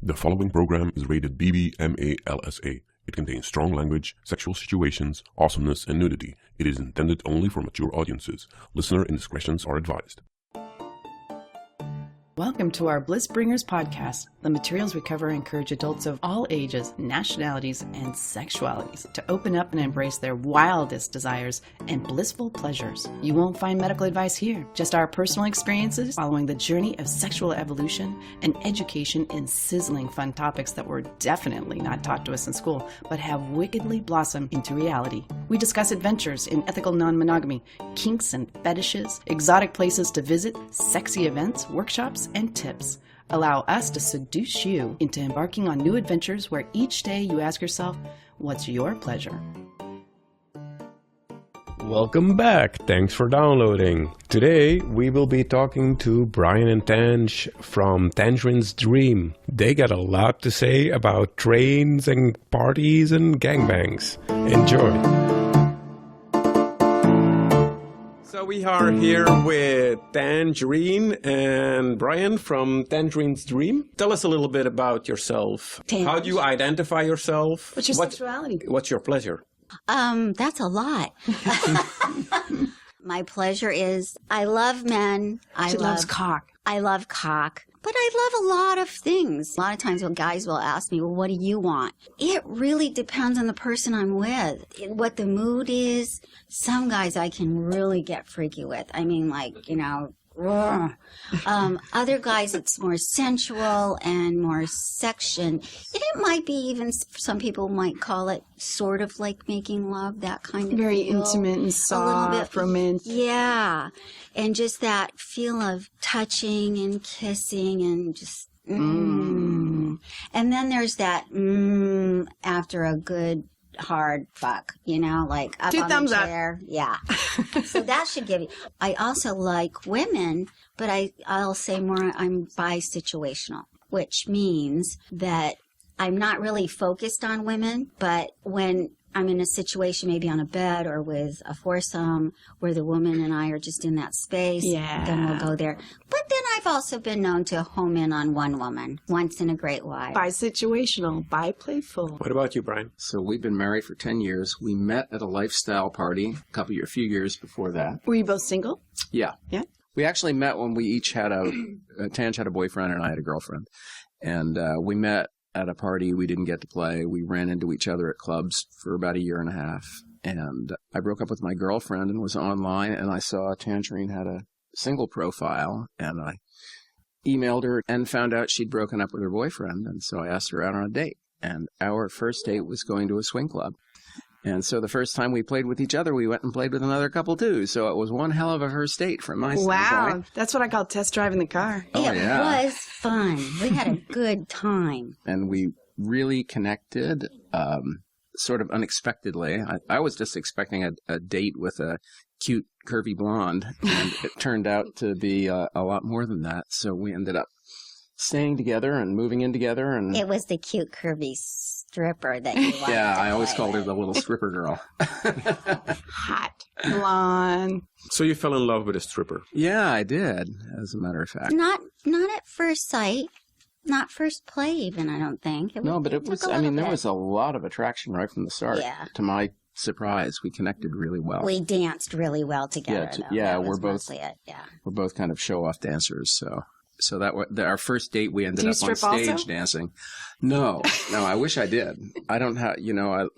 The following program is rated BB027. It contains strong language, sexual situations, awesomeness, and nudity. It is intended only for mature audiences. Listener indiscretions are advised. Welcome to our Bliss Bringers podcast. The materials we cover encourage adults of all ages, nationalities, and sexualities to open up and embrace their wildest desires and blissful pleasures. You won't find medical advice here, just our personal experiences following the journey of sexual evolution and education in sizzling fun topics that were definitely not taught to us in school, but have wickedly blossomed into reality. We discuss adventures in ethical non-monogamy, kinks and fetishes, exotic places to visit, sexy events, workshops, and tips. Allow us to seduce you into embarking on new adventures where each day you ask yourself, what's your pleasure? Welcome back. Thanks for downloading. Today we will be talking to Brian and Tange from Tangerines Dream. They got a lot to say about trains and parties and gangbangs. Enjoy. So we are here with Tangerine and Brian from Tangerines Dream. Tell us a little bit about yourself. Tange. How do you identify yourself? What's your sexuality? What's your pleasure? That's a lot. My pleasure is I love men. She loves cock. I love cock. But I love a lot of things. A lot of times when guys will ask me, well, what do you want? It really depends on the person I'm with, what the mood is. Some guys I can really get freaky with. I mean, like, you know, other guys it's more sensual and more section. And it might be even, some people might call it sort of like making love, that kind of Very feel. intimate and soft, a little bit romantic. Yeah. And just that feel of touching and kissing and just And then there's that after a good hard fuck, you know, like up 2 on thumbs the up. chair. Yeah. So that should give you. I also like women, but I'll say more I'm bi-situational, which means that I'm not really focused on women, but when I'm in a situation maybe on a bed or with a foursome where the woman and I are just in that space, then we'll go there. But then I've also been known to home in on one woman once in a great while. Bi-situational, bi-playful. What about you, Brian? So we've been married for 10 years. We met at a lifestyle party a few years before that. Were you both single? Yeah. Yeah. We actually met when we each had Tange had a boyfriend and I had a girlfriend. And we met at a party. We didn't get to play. We ran into each other at clubs for about a year and a half. And I broke up with my girlfriend and was online, and I saw Tangerine had a single profile, and I emailed her and found out she'd broken up with her boyfriend. And so I asked her out on a date. And our first date was going to a swing club. And so the first time we played with each other, we went and played with another couple, too. So it was one hell of a first date from my standpoint. That's what I call test driving the car. Oh, It yeah. was fun. We had a good time. And we really connected sort of unexpectedly. I was just expecting a date with a cute, curvy blonde, and it turned out to be a lot more than that. So we ended up staying together and moving in together. And It was the cute, curvy stripper that you wanted yeah, to I always play called her with. the little stripper girl. Hot, blonde. So you fell in love with a stripper. Yeah, I did, as a matter of fact. Not at first sight. Not first play even, I don't think. No, but it took was, a I mean, little there bit. was a lot of attraction right from the start. Yeah. To my surprise, we connected really well. We danced really well together. though. yeah, That we're was both- mostly it. Yeah. We're both kind of show-off dancers, so that our first date we ended Do you up on strip stage also? dancing. No, I wish I did. I don't have,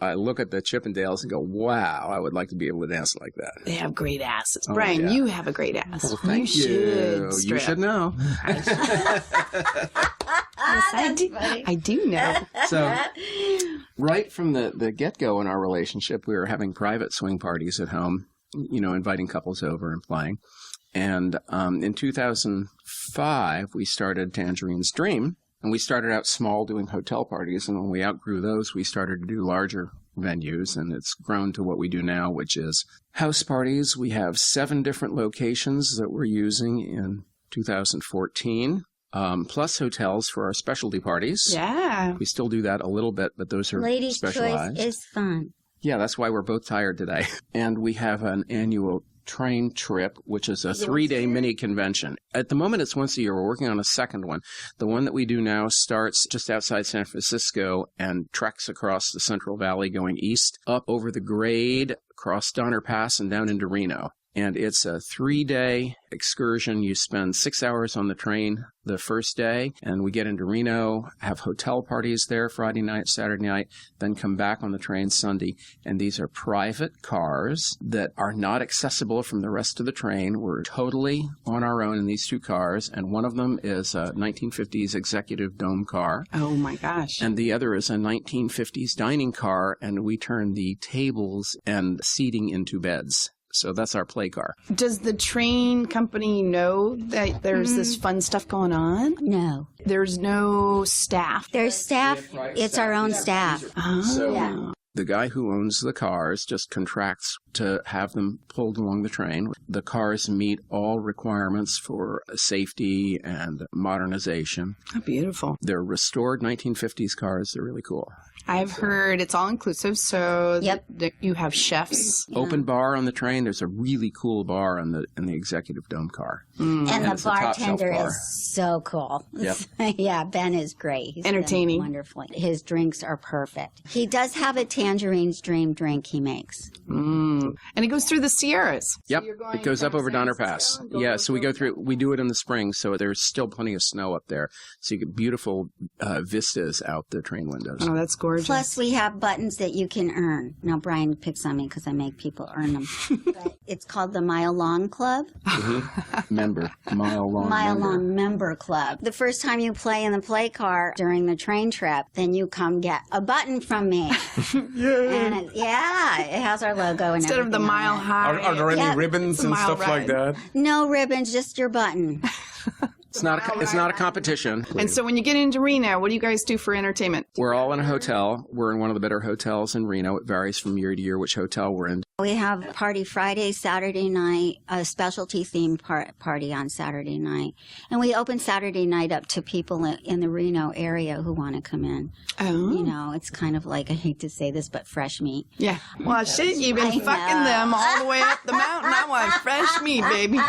I look at the Chippendales and go, wow, I would like to be able to dance like that. They have great asses. Oh, Brian, yeah. you have a great ass. Well, thank you. Should strip. You should know. Yes, I do. funny. I do know. So right from the get-go in our relationship, we were having private swing parties at home, inviting couples over and playing. And in 2005, we started Tangerines Dream, and we started out small doing hotel parties. And when we outgrew those, we started to do larger venues, and it's grown to what we do now, which is house parties. We have 7 different locations that we're using in 2014, plus hotels for our specialty parties. Yeah. We still do that a little bit, but those are Ladies' specialized. choice is fun. Yeah, that's why we're both tired today. And we have an annual train trip, which is a 3-day mini convention. At the moment, it's once a year. We're working on a second one. The one that we do now starts just outside San Francisco and treks across the Central Valley going east, up over the grade, across Donner Pass, and down into Reno. And it's a 3-day excursion. You spend 6 hours on the train the first day, and we get into Reno, have hotel parties there Friday night, Saturday night, then come back on the train Sunday. And these are private cars that are not accessible from the rest of the train. We're totally on our own in these 2 cars, and one of them is a 1950s executive dome car. Oh, my gosh. And the other is a 1950s dining car, and we turn the tables and seating into beds. So that's our play car. Does the train company know that there's this fun stuff going on? No. There's no staff. There's staff. It's our own staff. So the guy who owns the cars just contracts to have them pulled along the train. The cars meet all requirements for safety and modernization. How beautiful. They're restored 1950s cars. They're really cool. I've heard it's all inclusive, so you have chefs. Open bar on the train. There's a really cool bar in the executive dome car. And the bartender bar. is so cool. Yep. Yeah, Ben is great. He's entertaining. Wonderful. His drinks are perfect. He does have a Tangerines Dream drink he makes. And it goes through the Sierras. Yep, it goes up over Donner Pass. Yeah, so we do it in the spring, so there's still plenty of snow up there. So you get beautiful vistas out the train windows. Oh, that's gorgeous. Plus, we have buttons that you can earn. Now, Brian picks on me because I make people earn them. But it's called the Mile Long Club. Member. Mile Long Member Club. The first time you play in the play car during the train trip, then you come get a button from me. And it has our logo and instead of the mile high. Are there any ribbons and stuff like that? No ribbons, just your button. It's not a competition. And so when you get into Reno, what do you guys do for entertainment? We're all in a hotel. We're in one of the better hotels in Reno. It varies from year to year which hotel we're in. We have party Friday, Saturday night, a specialty theme party on Saturday night. And we open Saturday night up to people in the Reno area who want to come in. Oh. You know, it's kind of like, I hate to say this, but fresh meat. Yeah. Well, shit, you've been fucking them all the way up the mountain. I want fresh meat, baby.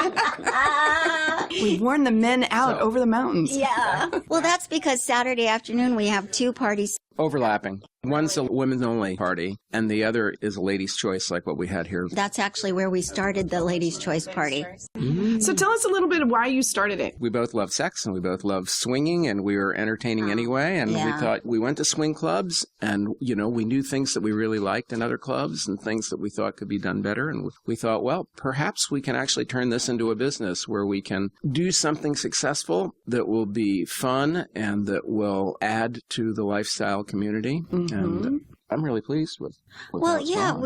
We've worn the men out over the mountains. Yeah. Well, that's because Saturday afternoon we have 2 parties. Overlapping. One's a women's only party, and the other is a ladies' choice, like what we had here. That's actually where we started the ladies' choice party. So tell us a little bit of why you started it. We both love sex, and we both love swinging, and we were entertaining anyway, and we thought we went to swing clubs, and, you know, we knew things that we really liked in other clubs and things that we thought could be done better, and we thought, well, perhaps we can actually turn this into a business where we can do something successful that will be fun and that will add to the lifestyle community, and I'm really pleased with well, how it's yeah, gone.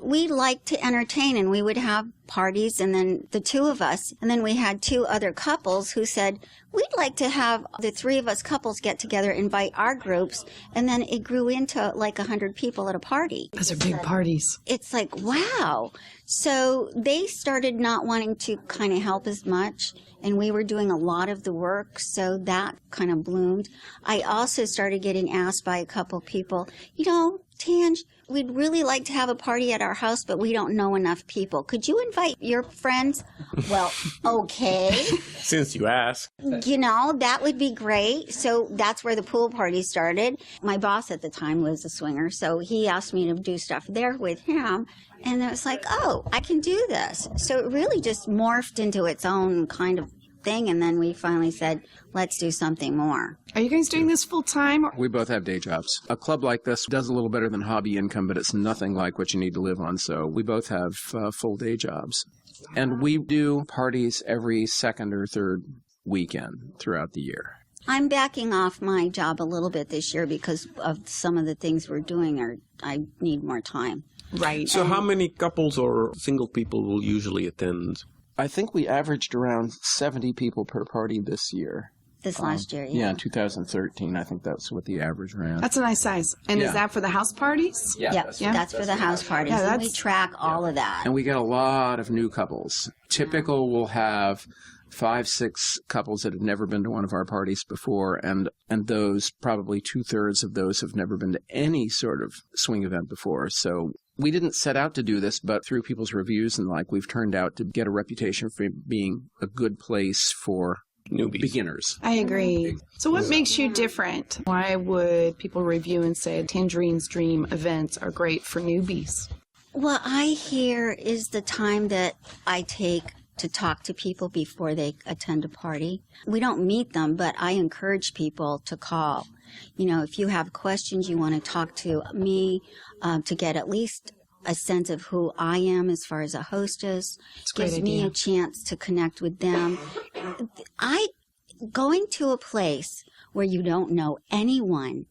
we like to entertain, and we would have parties, and then the 2 of us, and then we had 2 other couples who said, we'd like to have the 3 of us couples get together, invite our groups, and then it grew into like 100 people at a party. Those are big parties. It's like, wow. So they started not wanting to kind of help as much, and we were doing a lot of the work, so that kind of bloomed. I also started getting asked by a couple people, you know, Tange, we'd really like to have a party at our house, but we don't know enough people. Could you invite your friends? Well, okay. Since you asked. You know, that would be great. So that's where the pool party started. My boss at the time was a swinger, so he asked me to do stuff there with him. And it was like, oh, I can do this. So it really just morphed into its own kind of thing, and then we finally said, let's do something more. Are you guys doing this full time? We both have day jobs. A club like this does a little better than hobby income, but it's nothing like what you need to live on. So we both have full day jobs. And we do parties every second or third weekend throughout the year. I'm backing off my job a little bit this year because of some of the things we're doing. I need more time. Right. So how many couples or single people will usually attend? I think we averaged around 70 people per party this year. This last year, Yeah, in 2013, I think that's what the average ran. That's a nice size. And is that for the house parties? Yeah, that's for the house parties. Yeah, and we track all of that. And we get a lot of new couples. Typical will have 5, 6 couples that have never been to one of our parties before, and those, probably 2/3 of those have never been to any sort of swing event before. So we didn't set out to do this, but through people's reviews and we've turned out to get a reputation for being a good place for newbies, beginners. I agree. So what makes you different? Why would people review and say Tangerines Dream events are great for newbies? What I hear is the time that I take to talk to people before they attend a party. We don't meet them, but I encourage people to call. You know, if you have questions, you want to talk to me to get at least a sense of who I am as far as a hostess. Gives me a chance to connect with them. Going to a place where you don't know anyone,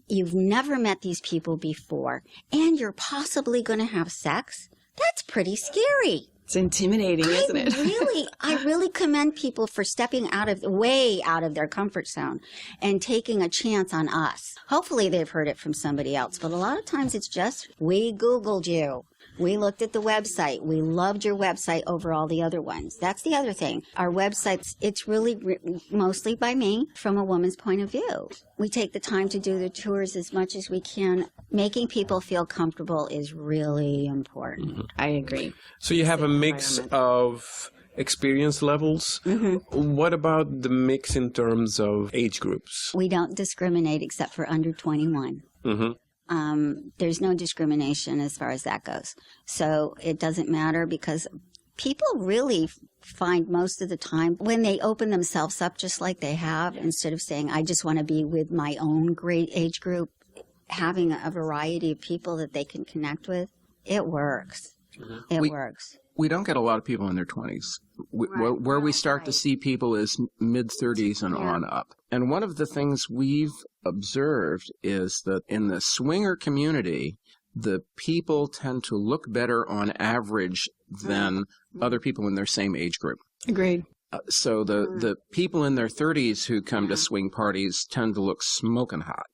you've never met these people before, and you're possibly going to have sex, that's pretty scary. It's intimidating, isn't it? I really commend people for stepping way out of their comfort zone and taking a chance on us. Hopefully they've heard it from somebody else, but a lot of times it's just, we Googled you. We looked at the website. We loved your website over all the other ones. That's the other thing. Our websites, it's really mostly by me from a woman's point of view. We take the time to do the tours as much as we can. Making people feel comfortable is really important. Mm-hmm. I agree. So you have a mix of experience levels. Mm-hmm. What about the mix in terms of age groups? We don't discriminate except for under 21. Mm-hmm. There's no discrimination as far as that goes. So it doesn't matter because people really find most of the time when they open themselves up just like they have, instead of saying, I just want to be with my own great age group, having a variety of people that they can connect with, it works. Mm-hmm. It works. We don't get a lot of people in their 20s. Where we start to see people is mid-30s and on up. And one of the things we've observed is that in the swinger community, the people tend to look better on average than other people in their same age group. Agreed. So the people in their 30s who come to swing parties tend to look smoking hot.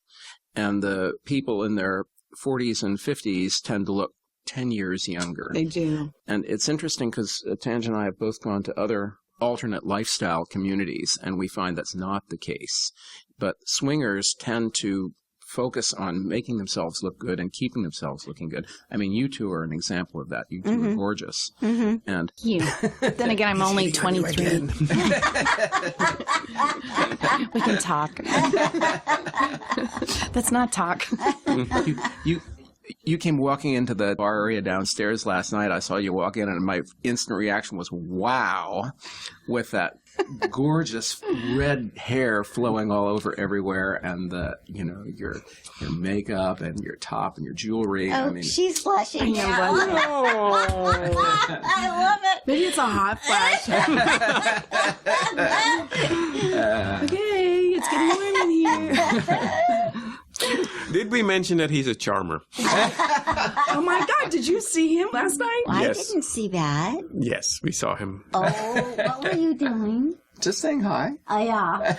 And the people in their 40s and 50s tend to look 10 years younger. They do. And it's interesting because Tange and I have both gone to other alternate lifestyle communities, and we find that's not the case. But swingers tend to focus on making themselves look good and keeping themselves looking good. I mean, you two are an example of that. You two are gorgeous. Mm-hmm. And you. Then again, I'm only 23. We can talk. That's not talk. You came walking into the bar area downstairs last night. I saw you walk in, and my instant reaction was, wow, with that gorgeous red hair flowing all over everywhere, and your makeup and your top and your jewelry. Oh, I mean, she's blushing. I love it. Maybe it's a hot flash. Okay, it's getting warm in here. Did we mention that he's a charmer? Oh my God, did you see him last night? Yes. I didn't see that. Yes, we saw him. Oh, what were you doing? just saying hi. Oh, yeah.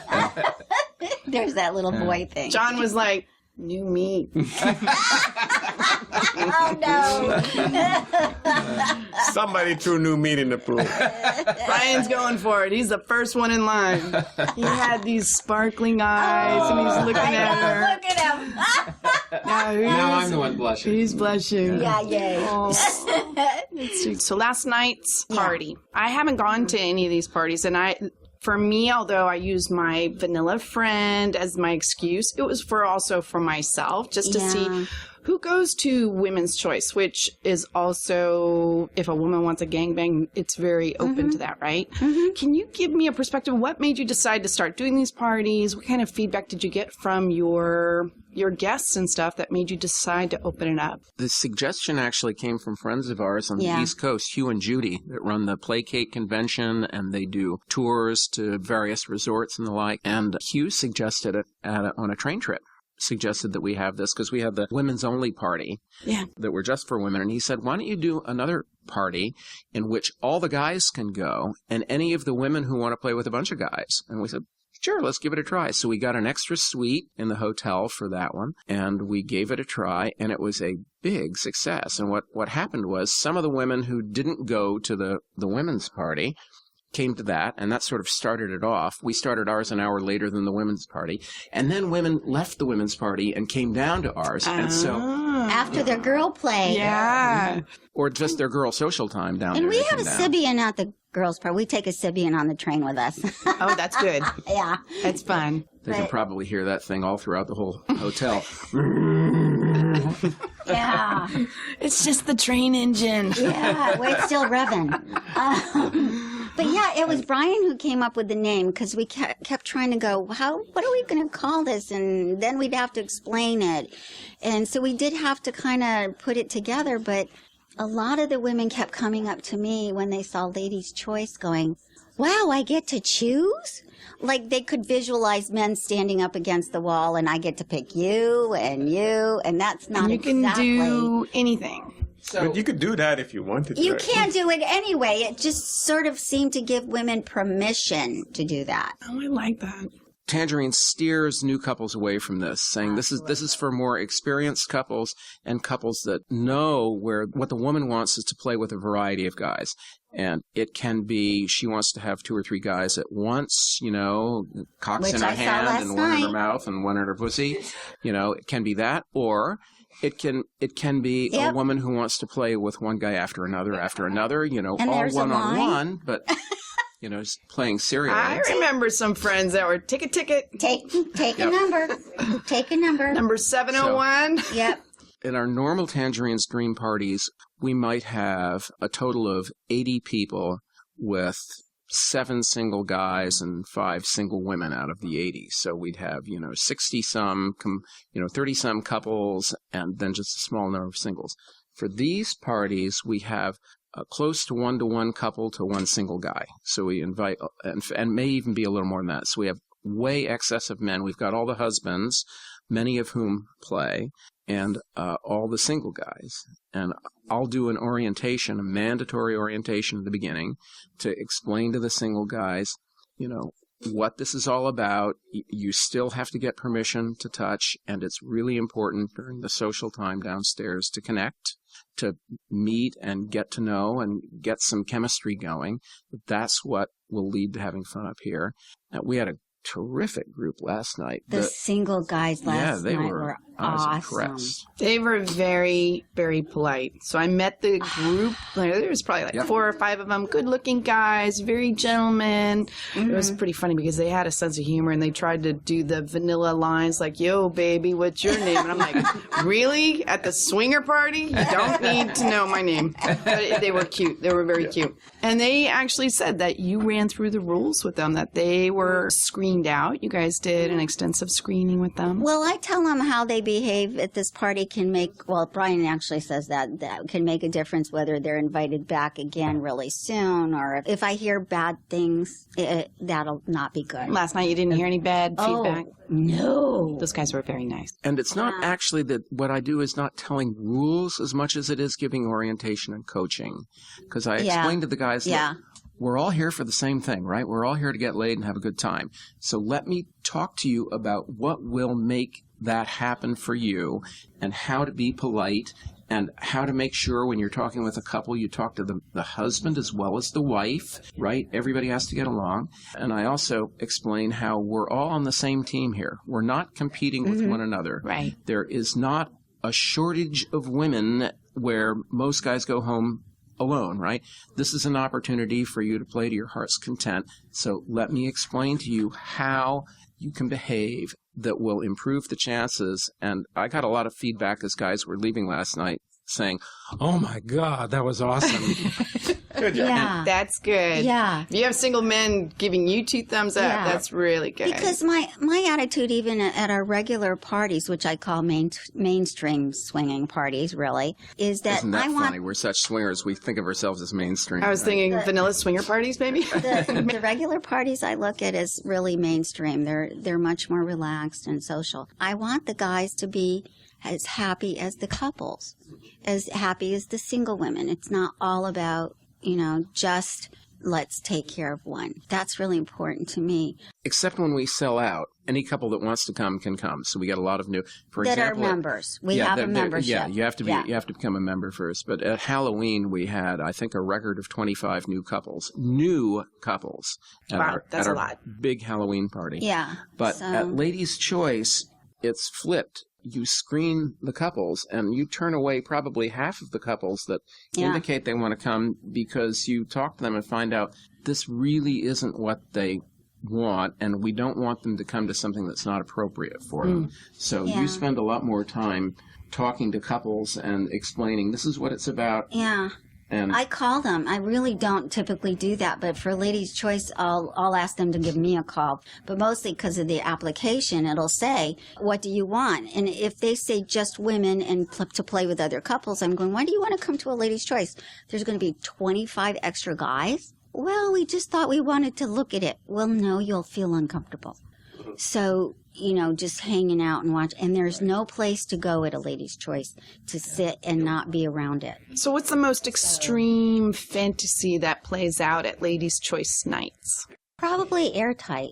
There's that little boy thing. John was like, new meat. Oh, no. Somebody threw new meat in the pool. Brian's going for it. He's the first one in line. He had these sparkling eyes, and he's looking at her. Look at him. Now I'm the one blushing. He's blushing. Yeah, yay. Oh. So last night's party. I haven't gone to any of these parties, and for me, although I used my vanilla friend as my excuse, it was also for myself, just to see who goes to Women's Choice, which is also, if a woman wants a gangbang, it's very open to that, right? Mm-hmm. Can you give me a perspective? What made you decide to start doing these parties? What kind of feedback did you get from your guests and stuff that made you decide to open it up? The suggestion actually came from friends of ours on the East Coast, Hugh and Judy, that run the Placate Convention, and they do tours to various resorts and the like. And Hugh suggested it on a train trip. Suggested that we have this because we have the women's only party that were just for women. And he said, why don't you do another party in which all the guys can go and any of the women who want to play with a bunch of guys? And we said, sure, let's give it a try. So we got an extra suite in the hotel for that one, and we gave it a try, and it was a big success. And what happened was some of the women who didn't go to the women's party came to that, and that sort of started it off. We started ours an hour later than the women's party, and then women left the women's party and came down to ours, and so after their girl play, or just their girl social time down there. And we have a Sibian at the girls' party. We take a Sibian on the train with us. Oh, that's good. Yeah, That's fun. They can probably hear that thing all throughout the whole hotel. yeah, It's just the train engine. yeah. Well, it's still revving. But yeah, it was Brian who came up with the name because we kept trying to go, what are we going to call this? And then we'd have to explain it. And so we did have to kind of put it together. But a lot of the women kept coming up to me when they saw Ladies' Choice going, wow, I get to choose? Like they could visualize men standing up against the wall and I get to pick you, and that's not And you can do anything. But you could do that if you wanted to. You can't do it anyway. It just sort of seemed to give women permission to do that. Oh, I like that. Tangerine steers new couples away from this, saying this is for more experienced couples and couples that know what the woman wants is to play with a variety of guys. And it can be she wants to have 2 or 3 guys at once, cocks Which in her I saw hand last and one in her night. mouth and one in her pussy. It can be that, or it can be a woman who wants to play with one guy after another, And all there's a one-on-one, but just playing serial. I remember some friends that were take a ticket. Take a number. Take a number. Number 701. Yep. In our normal Tangerines Dream parties, we might have a total of 80 people with 7 single guys and 5 single women out of the 80. So we'd have, 60-some, 30-some couples, and then just a small number of singles. For these parties, we have close to 1-to-1 couple to 1 single guy. So we invite, and may even be a little more than that. So we have way excess of men. We've got all the husbands, many of whom play, and all the single guys. And I'll do an orientation, a mandatory orientation at the beginning to explain to the single guys, what this is all about. You still have to get permission to touch, and it's really important during the social time downstairs to connect, to meet and get to know and get some chemistry going. That's what will lead to having fun up here. We had a terrific group last night. The single guys last night were I was awesome. impressed. They were very, very polite. So I met the group. There was probably 4 or 5 of them. Good-looking guys, very gentlemen. It was pretty funny because they had a sense of humor and they tried to do the vanilla lines like, yo, baby, what's your name? And I'm like, really? At the swinger party? You don't need to know my name. But they were cute. They were very cute. And they actually said that you ran through the rules with them, that they were screened out. You guys did an extensive screening with them. Well, I tell them how they behave at this party can make, Brian actually says that can make a difference whether they're invited back again really soon, or if I hear bad things, that'll not be good. Last night you didn't hear any bad feedback? No. Those guys were very nice. And it's not actually that what I do is not telling rules as much as it is giving orientation and coaching. Because I explained to the guys that we're all here for the same thing, right? We're all here to get laid and have a good time. So let me talk to you about what will make that happen for you and how to be polite and how to make sure when you're talking with a couple, you talk to the husband as well as the wife, right? Everybody has to get along. And I also explain how we're all on the same team here. We're not competing with one another. Right. There is not a shortage of women where most guys go home alone, right? This is an opportunity for you to play to your heart's content. So let me explain to you how you can behave that will improve the chances. And I got a lot of feedback as guys were leaving last night saying, oh my God, that was awesome. Good job. Yeah. That's good. Yeah. If you have single men giving you 2 thumbs up, that's really good. Because my attitude, even at our regular parties, which I call mainstream swinging parties, really, is that Isn't that I funny? want We're such swingers. We think of ourselves as mainstream. I was thinking vanilla swinger parties, maybe? the regular parties I look at as really mainstream. They're much more relaxed and social. I want the guys to be as happy as the couples, as happy as the single women. It's not all about, just let's take care of one. That's really important to me. Except when we sell out, any couple that wants to come can come. So we got a lot of new, for That example, are members. We have a membership. Yeah, you have to become a member first. But at Halloween, we had, I think, a record of 25 new couples. Wow, that's a lot. Big Halloween party. Yeah. But at Ladies' Choice, it's flipped. You screen the couples, and you turn away probably half of the couples that indicate they want to come, because you talk to them and find out this really isn't what they want, and we don't want them to come to something that's not appropriate for them. So you spend a lot more time talking to couples and explaining this is what it's about. Yeah. And I call them. I really don't typically do that, but for Ladies' Choice, I'll ask them to give me a call. But mostly because of the application, it'll say, what do you want? And if they say just women and to play with other couples, I'm going, why do you want to come to a Ladies' Choice? There's going to be 25 extra guys? Well, we just thought we wanted to look at it. Well, no, you'll feel uncomfortable. So, just hanging out and watch. And there's no place to go at a Ladies' Choice to sit and not be around it. So what's the most extreme fantasy that plays out at Ladies' Choice nights? Probably airtight.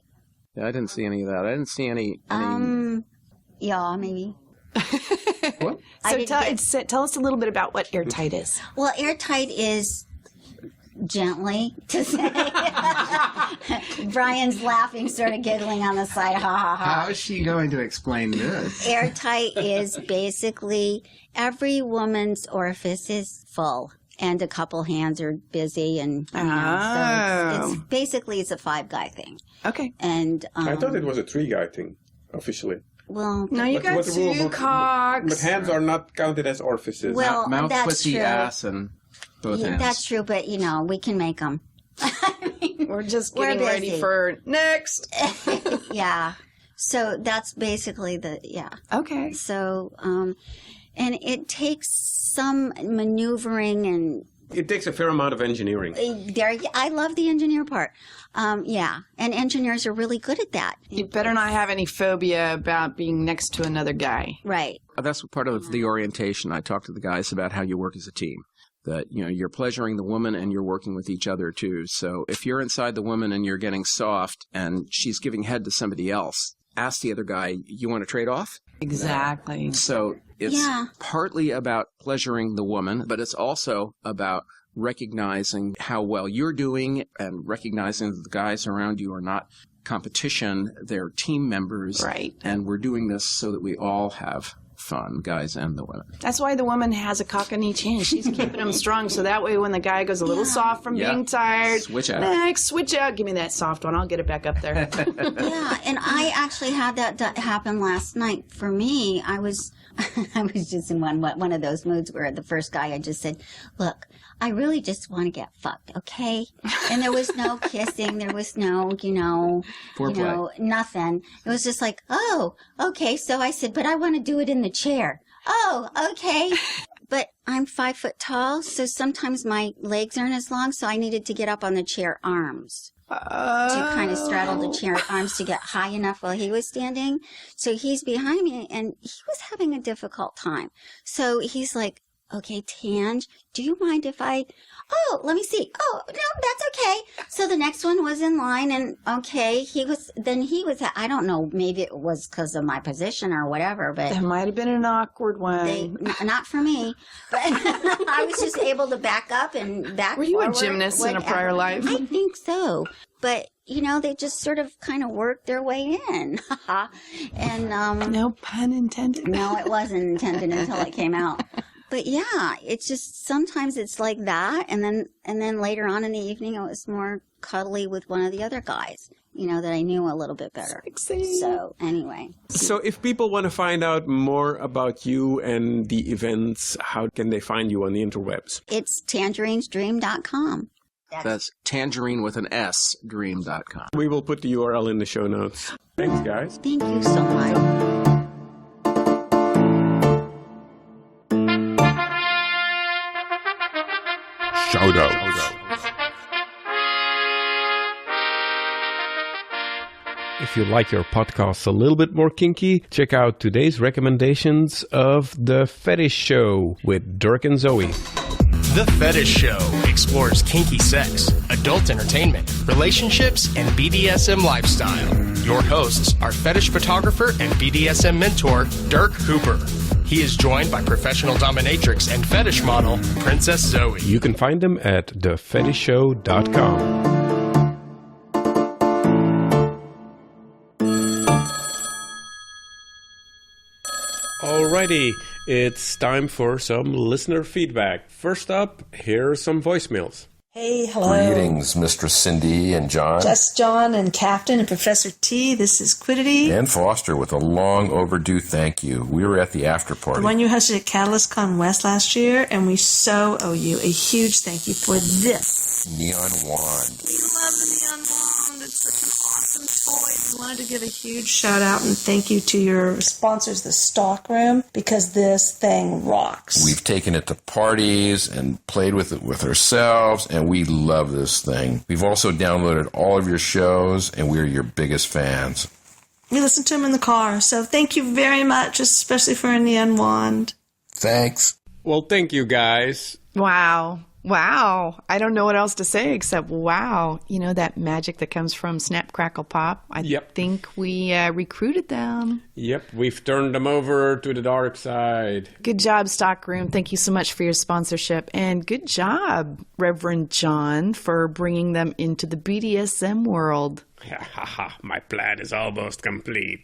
yeah, I didn't see any of that. I didn't see any Yeah, maybe. What? So tell us a little bit about what airtight is. Well, airtight is gently to say. Brian's laughing, sort of giggling on the side. Ha ha ha. How is she going to explain this? Airtight is basically every woman's orifice is full, and a couple hands are busy, and so it's basically it's a 5-guy thing. Okay. And I thought it was a 3-guy thing, officially. well, No, you got What's the rule 2 about- cocks. But hands are not counted as orifices. Well, Mouth, that's pussy, true. ass, and both hands. That's true, but we can make them. We're just We're getting ready busy. for next. Yeah. So that's basically Okay. So, and it takes some maneuvering and It takes a fair amount of engineering. I love the engineer part. And engineers are really good at that. You better not have any phobia about being next to another guy. Right. That's part of the orientation. I talk to the guys about how you work as a team. That, you're pleasuring the woman and you're working with each other too. So if you're inside the woman and you're getting soft and she's giving head to somebody else, ask the other guy, you want to trade off? Exactly. So it's partly about pleasuring the woman, but it's also about recognizing how well you're doing and recognizing that the guys around you are not competition, they're team members. Right. And we're doing this so that we all have fun, guys and the women. That's why the woman has a cock in each hand. She's keeping him strong, so that way when the guy goes a little soft from being tired, switch out. Next, switch out. Give me that soft one. I'll get it back up there. Yeah, and I actually had that happen last night. For me, I was just in one of those moods where the first guy I just said, look, I really just want to get fucked, okay? And there was no kissing, there was no, Foreplay. nothing. It was just like, oh, okay. So I said, but I want to do it in the chair. Oh, okay. But I'm 5 foot tall, so sometimes my legs aren't as long, so I needed to get up on the chair arms. To kind of straddle the chair arms to get high enough while he was standing. So he's behind me, and he was having a difficult time. So he's like, okay, Tange, do you mind if oh, let me see. Oh, no, that's okay. So the next one was in line, and okay, I don't know, maybe it was because of my position or whatever, but. That might have been an awkward one. Not for me, but I was just able to back up and back Were you forward, a gymnast in a prior life? I think so. But, they just sort of kind of worked their way in. And, No pun intended. no, it wasn't intended until it came out. But yeah, it's just sometimes it's like that, and then later on in the evening it was more cuddly with one of the other guys, that I knew a little bit better. So anyway. So if people want to find out more about you and the events, how can they find you on the interwebs? It's tangerinesdream.com. That's tangerine with an S, dream.com. We will put the URL in the show notes. Thanks, guys. Thank you so much. Shout out. If you like your podcasts a little bit more kinky, check out today's recommendations of The Fetish Show with Dirk and Zoe. The Fetish Show explores kinky sex, adult entertainment, relationships, and BDSM lifestyle. Your hosts are fetish photographer and BDSM mentor, Dirk Hooper. He is joined by professional dominatrix and fetish model, Princess Zoe. You can find them at thefetishshow.com. Alrighty, it's time for some listener feedback. First up, here are some voicemails. Hey, hello. Greetings, Mistress Cindy and John. Just John and Captain and Professor T. This is Quiddity. And Foster with a long overdue thank you. We were at the after party. The one you hosted at Catalyst Con West last year, and we so owe you a huge thank you for this. Neon wand. We love the neon wand. It's such an awesome toy. We wanted to give a huge shout out and thank you to your sponsors, the Stock Room, because this thing rocks. We've taken it to parties and played with it with ourselves, and we love this thing. We've also downloaded all of your shows, and we're your biggest fans. We listen to them in the car, so thank you very much, especially for a neon wand. Thanks. Well, thank you, guys. Wow. Wow. I don't know what else to say except wow. You know, that magic that comes from Snap, Crackle, Pop. I think we recruited them. Yep, we've turned them over to the dark side. Good job, Stockroom. Thank you so much for your sponsorship. And good job, Reverend John, for bringing them into the BDSM world. My plan is almost complete.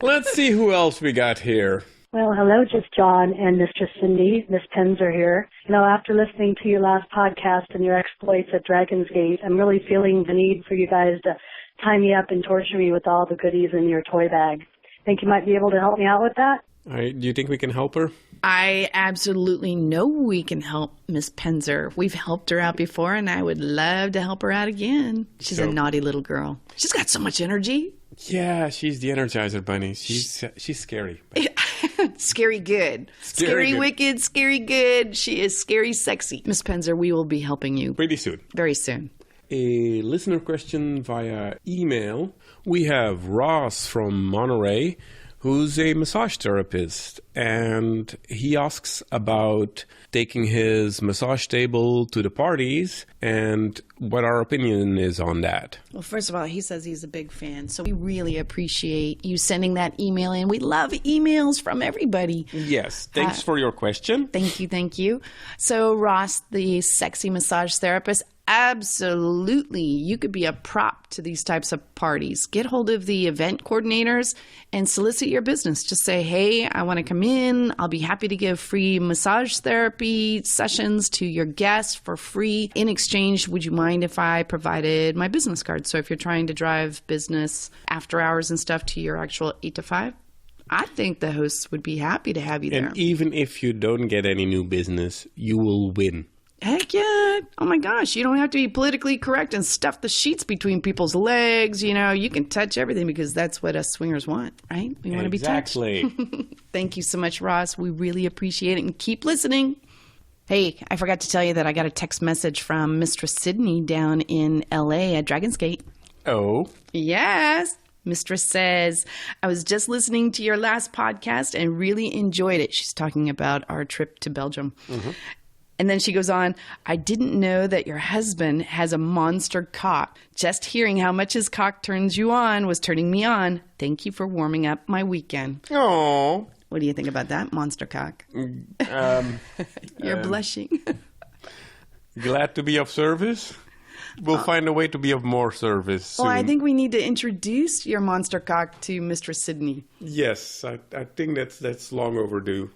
Let's see who else we got here. Well, hello, just John and Mistress Cindy. Miss Penzer here. You know, after listening to your last podcast and your exploits at Dragon's Gate, I'm really feeling the need for you guys to tie me up and torture me with all the goodies in your toy bag. Think you might be able to help me out with that? Do you think we can help her? I absolutely know we can help Miss Penzer. We've helped her out before, and I would love to help her out again. She's a naughty little girl. She's got so much energy. Yeah, she's the Energizer Bunny. She's scary. Scary good. Scary good. Wicked, scary good. She is scary sexy. Miss Penzer, we will be helping you. Pretty soon. Very soon. A listener question via email. We have Ross from Monterey, who's a massage therapist, and he asks about taking his massage table to the parties and what our opinion is on that. Well, first of all, he says he's a big fan, so we really appreciate you sending that email in. We love emails from everybody. Yes, thanks for your question. Thank you. So, Ross, the sexy massage therapist, absolutely. You could be a prop to these types of parties. Get hold of the event coordinators and solicit your business. Just say, hey, I want to come in. I'll be happy to give free massage therapy sessions to your guests for free. In exchange, would you mind if I provided my business card? So if you're trying to drive business after hours and stuff to your actual 8 to 5, I think the hosts would be happy to have you there. And even if you don't get any new business, you will win. Heck yeah. Oh my gosh. You don't have to be politically correct and stuff the sheets between people's legs. You know, you can touch everything because that's what us swingers want, right? We want to be touched. Exactly. Thank you so much, Ross. We really appreciate it and keep listening. Hey, I forgot to tell you that I got a text message from Mistress Sydney down in LA at Dragon's Gate. Oh? Yes. Mistress says, I was just listening to your last podcast and really enjoyed it. She's talking about our trip to Belgium. Mm-hmm. And then she goes on, I didn't know that your husband has a monster cock. Just hearing how much his cock turns you on was turning me on. Thank you for warming up my weekend. Oh. What do you think about that, monster cock? You're blushing. Glad to be of service. We'll find a way to be of more service soon. Well, I think we need to introduce your monster cock to Mistress Sydney. Yes, I think that's long overdue.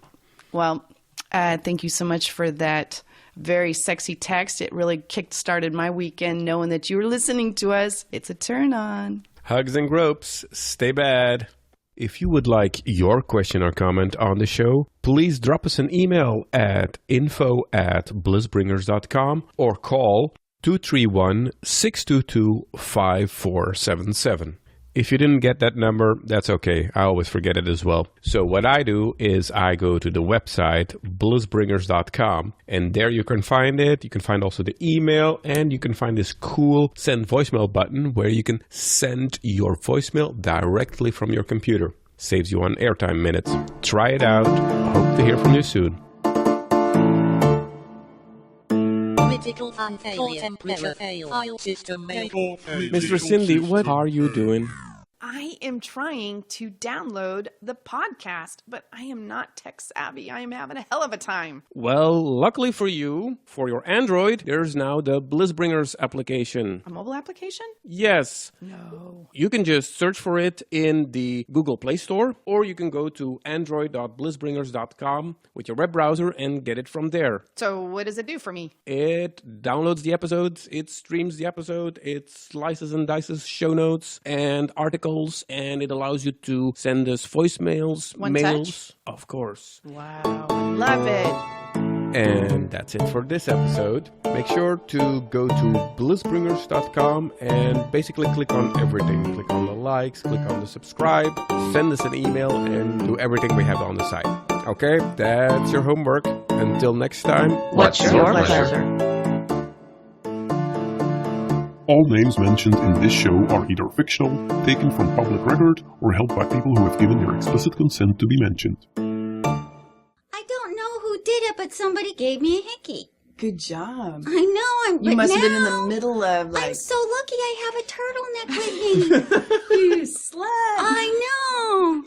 Well, thank you so much for that very sexy text. It really kick-started my weekend knowing that you were listening to us. It's a turn on. Hugs and gropes. Stay bad. If you would like your question or comment on the show, please drop us an email at info@blissbringers.com or call 231-622-5477. If you didn't get that number, that's okay. I always forget it as well. So what I do is I go to the website, blissbringers.com, and there you can find it. You can find also the email, and you can find this cool send voicemail button where you can send your voicemail directly from your computer. Saves you on airtime minutes. Try it out. Hope to hear from you soon. Total fan failure. Temperature fail. File system mail. Mr. Cindy, what are you doing? I am trying to download the podcast, but I am not tech savvy. I am having a hell of a time. Well, luckily for you, for your Android, there's now the Blissbringers application. A mobile application? Yes. No. You can just search for it in the Google Play Store, or you can go to android.blissbringers.com with your web browser and get it from there. So what does it do for me? It downloads the episodes, it streams the episode, it slices and dices show notes and articles, and it allows you to send us voicemails, mails. Of course. Wow. Love it. And that's it for this episode. Make sure to go to blissbringers.com and basically click on everything. Click on the likes, click on the subscribe, send us an email, and do everything we have on the site. Okay, that's your homework. Until next time, what's your pleasure? All names mentioned in this show are either fictional, taken from public record, or held by people who have given their explicit consent to be mentioned. I don't know who did it, but somebody gave me a hickey. Good job. I know. You must have been in the middle of I'm so lucky I have a turtleneck with me. You slut. I know.